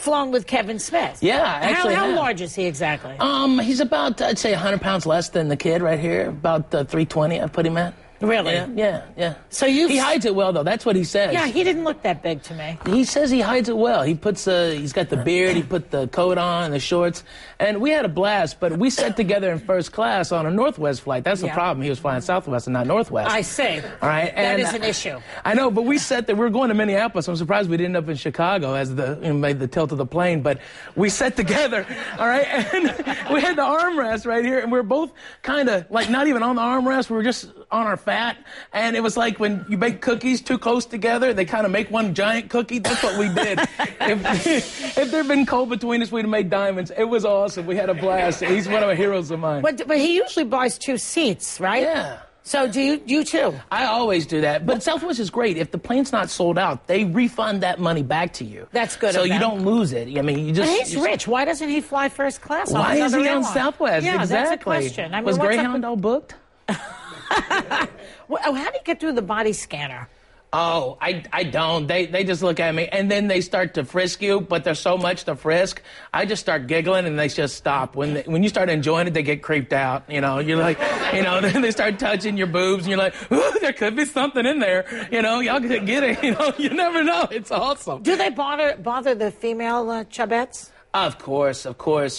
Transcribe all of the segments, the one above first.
flown with Kevin Smith. Yeah, actually. How large is he exactly? He's about, I'd say, 100 pounds less than the kid right here. About 320, I put him at. Really? Yeah. So he hides it well, though. That's what he says. Yeah, he didn't look that big to me. He says he hides it well. He puts, he's got the beard, he put the coat on, the shorts, and we had a blast. But we sat together in first class on a Northwest flight. That's the problem. He was flying Southwest and not Northwest. I see. All right, and that is an issue. I know, but we sat there. We were going to Minneapolis. I'm surprised we didn't end up in Chicago as made the tilt of the plane. But we sat together, all right, and we had the armrest right here, and we were both kind of like not even on the armrest. We were just on our fat. And it was like when you bake cookies too close together, they kind of make one giant cookie. That's what we did. if there'd been coal between us, we'd have made diamonds. It was awesome. We had a blast. He's one of the heroes of mine. But he usually buys 2 seats, right? Yeah. So do you too? I always do that. But Southwest is great. If the plane's not sold out, they refund that money back to you. That's good. So you don't lose it. I mean, you just. But he's rich. Why doesn't he fly first class? Why is he on Southwest? Yeah, exactly. That's a question. I mean, was Greyhound all booked? Well, how do you get through the body scanner? Oh, I don't. They just look at me, and then they start to frisk you, but there's so much to frisk. I just start giggling, and they just stop. When you start enjoying it, they get creeped out. You know, you're like, then they start touching your boobs, and you're like, ooh, there could be something in there. You know, y'all could get it. You know, you never know. It's awesome. Do they bother the female chubettes? Of course.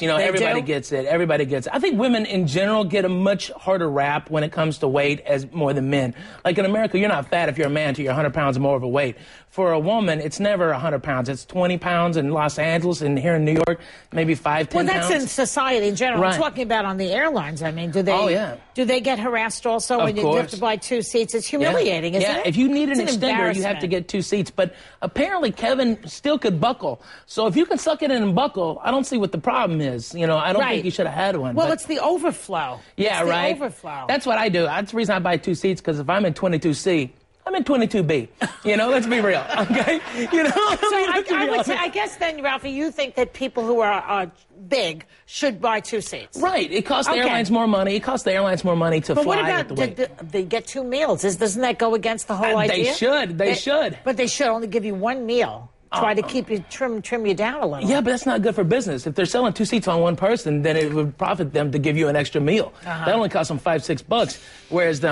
You know, They everybody do? gets it. Everybody gets it. I think women in general get a much harder rap when it comes to weight as more than men. Like in America, you're not fat if you're a man till you're 100 pounds more of a weight. For a woman, it's never 100 pounds. It's 20 pounds in Los Angeles, and here in New York, maybe 5, 10 pounds. Well, that's in society in general. Right. I'm talking about on the airlines. I mean, do they? Oh, yeah. Do they get harassed also when you have to buy 2 seats? It's humiliating, isn't it? Yeah, if you need an extender, you have to get 2 seats. But apparently, Kevin still could buckle. So if you can suck it in and buckle, I don't see what the problem is. You know, I don't think you should have had one. Well, it's the overflow. Yeah, it's right. The overflow. That's what I do. That's the reason I buy 2 seats, because if I'm in 22C, I'm in 22B. You know, let's be real, okay? You know, I guess then, Ralphie, you think that people who are big should buy 2 seats. Right. It costs the airlines more money. It costs the airlines more money to fly. But what about the weight. They get 2 meals? Doesn't that go against the whole idea? They should. They should. But they should only give you 1 meal. Try to keep you trim you down a little. Yeah, but that's not good for business. If they're selling 2 seats on one person, then it would profit them to give you an extra meal. That only costs them $5, $6, whereas the